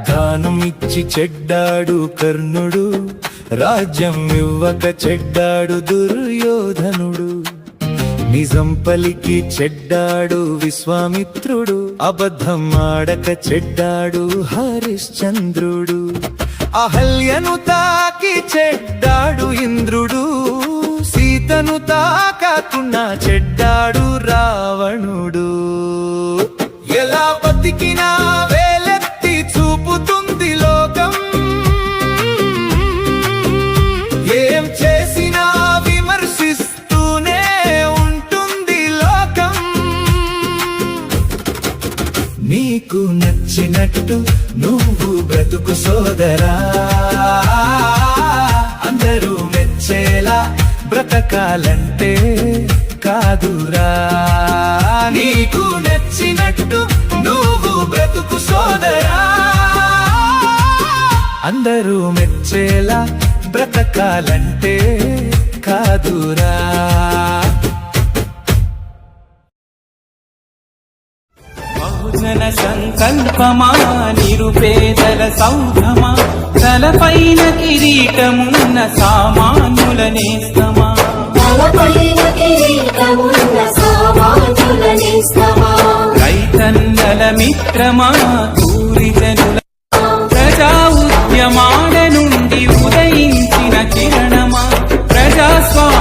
దానమిచ్చి చెడ్డాడు కర్ణుడు, రాజ్యం ఇవ్వక చెడ్డాడు దుర్యోధనుడు. నిజం పలికి చెడ్డాడు విశ్వామిత్రుడు, అబద్ధం ఆడక చెడ్డాడు హరిశ్చంద్రుడు. అహల్యను తాకి చెడ్డాడు ఇంద్రుడు, సీతను తాకకున్నా చెడ్డాడు రావణుడు. ఎలా బతికినా వేలెత్తి చూపుతుంది లోకం, ఏం చేసినా విమర్శిస్తూనే ఉంటుంది లోకం. నీకు నచ్చినట్టు నువ్వు బ్రతుకు సోదరా, అందరూ మెచ్చేలా బ్రతకాలంటే కాదురా. నీకు నచ్చినట్టు నువ్వు బ్రతుకు సోదరా, అందరూ మెచ్చేలా బ్రతకాలంటే కాదురా. బహుజన సంకల్పమా నిరుపేదల సౌధమా, తలపైన కిరీటమున్న సామాన్యుల నేస్తమా, రైతన్నల మిత్రమా తూరిజనుల, ప్రజా ఉద్యమాల నుండి ఉదయించిన కిరణమా, ప్రజాస్వామ్య